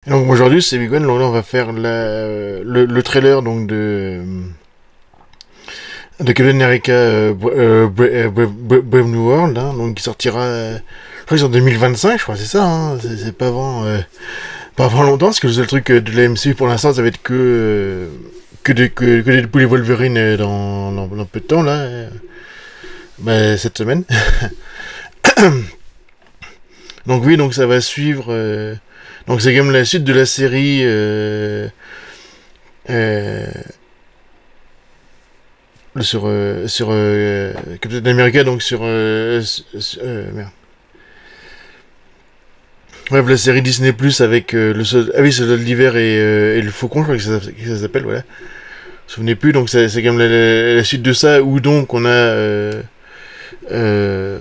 Donc aujourd'hui c'est Big One, donc là on va faire le trailer donc de Captain America Brave New World, hein, donc qui sortira je crois que c'est en 2025, je crois, c'est ça, hein, c'est pas avant longtemps, parce que le seul truc de la MCU pour l'instant ça va être que Deadpool et Wolverine dans peu de temps là, cette semaine. Donc oui, donc ça va suivre. Donc c'est quand même la suite de la série euh, sur Captain America, donc merde. Bref, la série Disney Plus avec ah oui, Soldat de l'hiver et le Faucon, je crois que ça s'appelle, voilà. Je me souvenez plus, donc c'est quand même la suite de ça, où donc on a euh,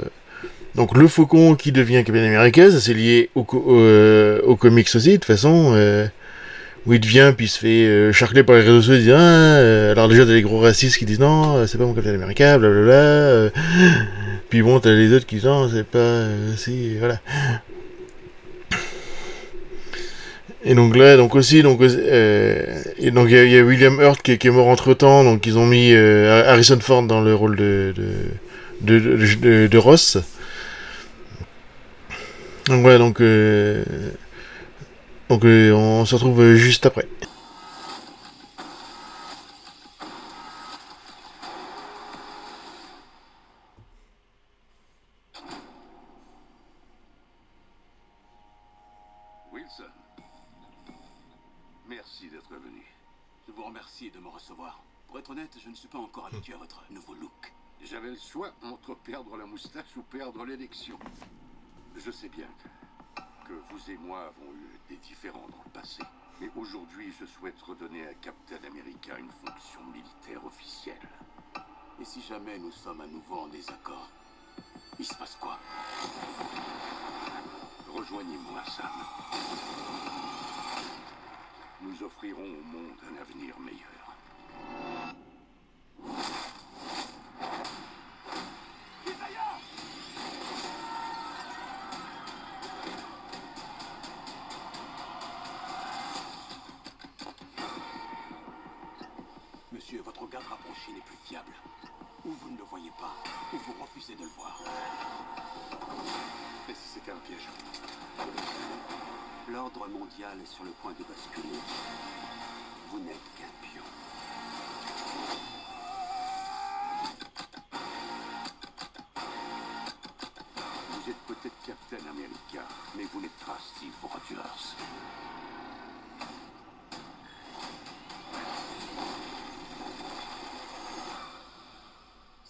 donc le Faucon qui devient Captain America, ça c'est lié au comics aussi, de toute façon, où il devient, puis il se fait charcler par les réseaux sociaux, il dit alors déjà t'as les gros racistes qui disent non, c'est pas mon Captain America, blablabla, puis bon, t'as les autres qui disent non, c'est pas, si, voilà. Et donc là, donc aussi, et donc il y a William Hurt qui est mort entre temps, donc ils ont mis Harrison Ford dans le rôle de Ross. Donc voilà, on se retrouve juste après. Wilson, merci d'être venu. Je vous remercie de me recevoir. Pour être honnête, je ne suis pas encore habitué à votre nouveau look. J'avais le choix entre perdre la moustache ou perdre l'élection. Je sais bien que vous et moi avons eu des différends dans le passé. Mais aujourd'hui, je souhaite redonner à Captain America une fonction militaire officielle. Et si jamais nous sommes à nouveau en désaccord, il se passe quoi? Rejoignez-moi, Sam. Nous offrirons au monde un avenir meilleur. Monsieur, votre garde rapproché n'est plus fiable. Ou vous ne le voyez pas, ou vous refusez de le voir. Et si c'était un piège? L'ordre mondial est sur le point de basculer. Vous n'êtes qu'un pion. Vous êtes peut-être Captain America, mais vous n'êtes pas Steve Rogers.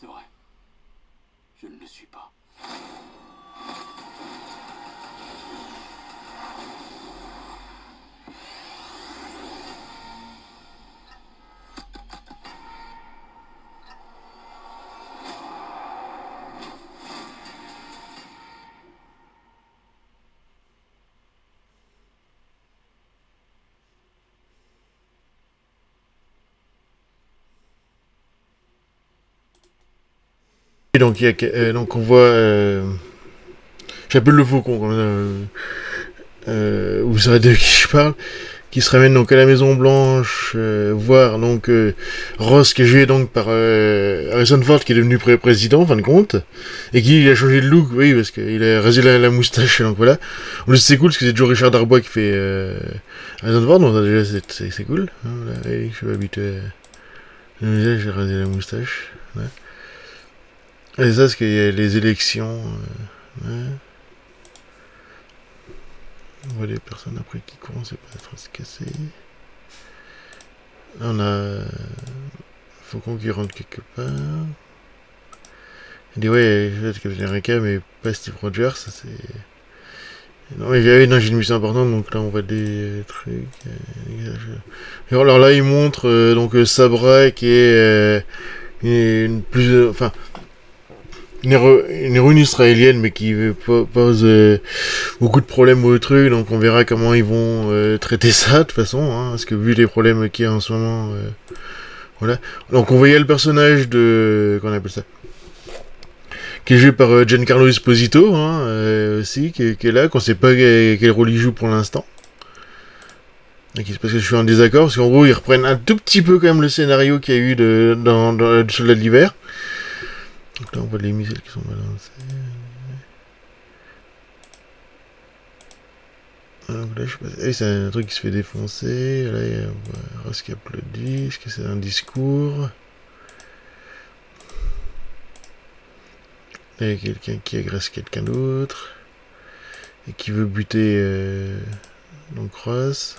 C'est vrai. Je ne le suis pas. Et donc, donc on voit j'appelle le Faucon, vous savez de qui je parle, qui se ramène donc à la Maison Blanche, voir donc Ross qui est joué donc par Harrison Ford, qui est devenu président en fin de compte, et qui il a changé de look, oui, parce qu'il a rasé la moustache, donc voilà. En plus c'est cool parce que c'est toujours Richard Darbois qui fait Harrison Ford, donc déjà c'est cool. Hein, voilà, je suis pas habitué. J'ai rasé la moustache. Ouais. Et ça, parce qu'il y a les élections. Ouais. On voit les personnes après qui courent, c'est pas être se casser. Là, on a Faucon qui rentre quelque part. Il dit ouais, je vais être Captain America, mais pas Steve Rogers, ça c'est. Non, mais j'ai une mission importante, donc là on voit des trucs. Et alors là, il montre donc Sabra qui est une plus. Enfin. Une héroïne israélienne, mais qui pose beaucoup de problèmes au truc, donc on verra comment ils vont traiter ça de toute façon, hein, parce que vu les problèmes qu'il y a en ce moment, voilà. Donc on voyait le personnage de, qu'on appelle ça, qui est joué par Giancarlo Esposito, hein, aussi, qui est là, qu'on sait pas quel rôle il joue pour l'instant. Parce que je suis en désaccord, parce qu'en gros, ils reprennent un tout petit peu quand même le scénario qu'il y a eu dans le Soldat de l'hiver. Donc là, on voit les missiles qui sont balancés. Donc là, je sais pas... Et c'est un truc qui se fait défoncer. Là, il y a Ross qui applaudit. Est-ce que c'est un discours? Là, il y a quelqu'un qui agresse quelqu'un d'autre. Et qui veut buter donc Ross.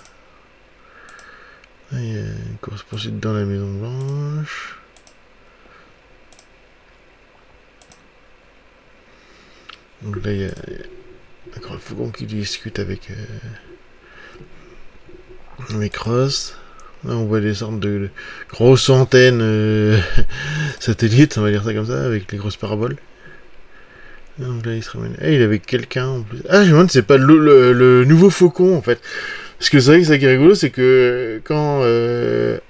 Là, il y a une course-poursuite dans la Maison Blanche. Donc là, il y a encore le faucon qui discute avec Ross. Là, on voit des sortes de grosses antennes satellites, on va dire ça comme ça, avec les grosses paraboles. Donc là, il se ramène. Ah, il est avec quelqu'un en plus. Ah, je me demande, c'est pas le nouveau faucon en fait. Parce que c'est vrai que ça qui est rigolo, c'est que quand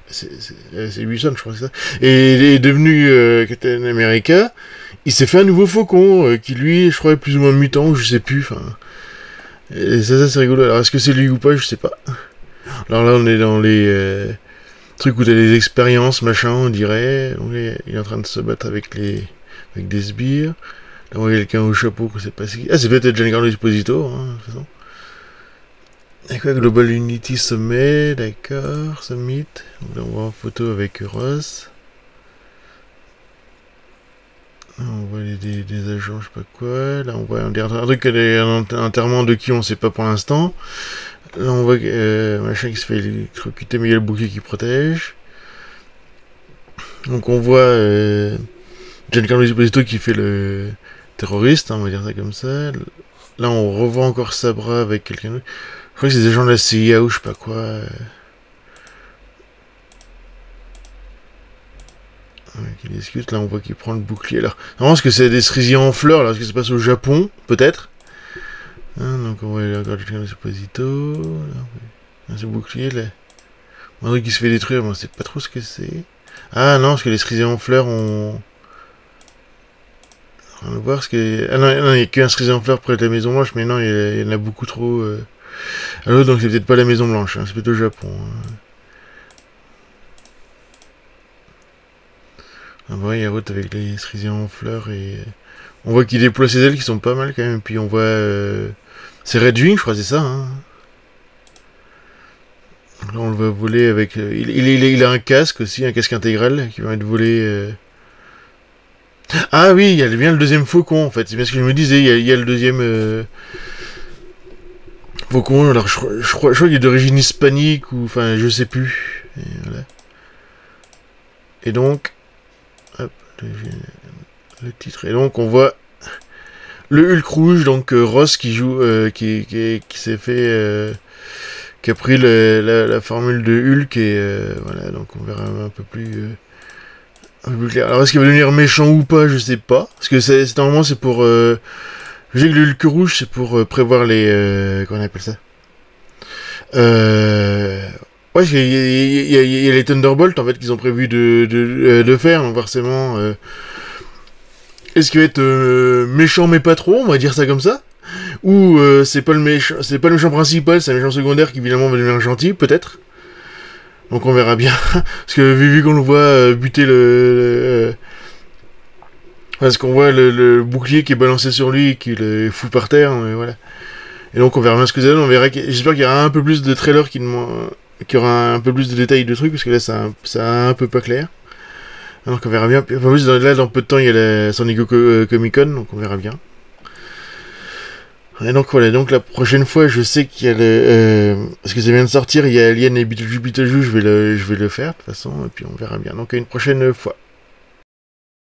c'est Wilson, je crois que c'est ça, et il est devenu Captain America, il s'est fait un nouveau faucon qui lui, je crois, est plus ou moins mutant, ou je sais plus. Enfin, et ça c'est rigolo. Alors est-ce que c'est lui ou pas, je sais pas. Alors là, on est dans les trucs où t'as des expériences, machin, on dirait. Donc, il est en train de se battre avec des sbires. Là, on voit quelqu'un au chapeau, que c'est pas si... Ah, c'est peut-être Giancarlo Esposito, hein, de toute façon. D'accord, Global Unity Summit, d'accord, Summit. Donc là, on voit une photo avec Ross. Là, on voit des agents, je sais pas quoi. Là, on voit un truc, un enterrement de qui on sait pas pour l'instant. Là, on voit machin qui se fait électrocuter, mais il y a le bouclier qui protège. Donc, on voit Giancarlo Esposito qui fait le terroriste, hein, on va dire ça comme ça. Là, on revoit encore Sabra avec quelqu'un d'autre. Je crois que c'est des gens de la CIA ou je sais pas quoi. Qui discutent. Là, on voit qu'il prend le bouclier. Alors, normalement, est-ce que c'est des cerisiers en fleurs, là, est-ce que ça se passe au Japon, peut-être. Hein, donc, on voit encore quelqu'un de Esposito. Là, ce bouclier, là. Un truc qui se fait détruire, mais on sait pas trop ce que c'est. Ah non, parce que les cerisiers en fleurs, on va voir ce que... Ah non, il n'y a qu'un cerisier en fleurs près de la Maison Blanche, mais non, il y en a beaucoup trop. Alors, donc c'est peut-être pas la Maison Blanche, hein, c'est plutôt le Japon. Hein. Ah bah, il y a route avec les cerisiers en fleurs et... On voit qu'il déploie ses ailes qui sont pas mal quand même, et puis on voit... C'est Red Wing, je crois, c'est ça, hein. Là, on le voit voler avec... il a un casque aussi, un casque intégral, qui permet de voler... Ah oui, il y a bien le deuxième faucon, en fait. C'est bien ce que je me disais, il y a le deuxième... Faucon, alors je crois qu'il est d'origine hispanique, ou... Enfin, je sais plus. Et voilà. Et donc... Hop, le titre. Et donc, on voit... Le Hulk rouge, donc Ross qui joue... qui s'est fait... qui a pris la formule de Hulk, et voilà, donc on verra un peu plus clair. Alors, est-ce qu'il va devenir méchant ou pas, je sais pas. Parce que normalement, c'est pour... je sais que le Hulk rouge, c'est pour prévoir les... comment on appelle ça ouais, il y a les Thunderbolts, en fait, qu'ils ont prévu de faire, donc forcément... est-ce qu'il va être méchant mais pas trop, on va dire ça comme ça? Ou c'est pas le méchant principal, c'est un méchant secondaire qui évidemment va devenir gentil, peut-être. Donc on verra bien. Parce que vu qu'on le voit buter parce qu'on voit le bouclier qui est balancé sur lui et qu'il le fout par terre, voilà. Et donc on verra bien ce que ça donne, on verra. J'espère qu'il y aura un peu plus de trailers qu'il y aura un peu plus de détails de trucs, parce que là c'est un peu pas clair. Donc on verra bien. Enfin, plus, là dans peu de temps il y a San Diego Comic Con, donc on verra bien. Et donc voilà, donc la prochaine fois je sais qu'il y a parce que ça vient de sortir, il y a Alien et Beetlejuice, je vais le faire de toute façon, et puis on verra bien. Donc à une prochaine fois.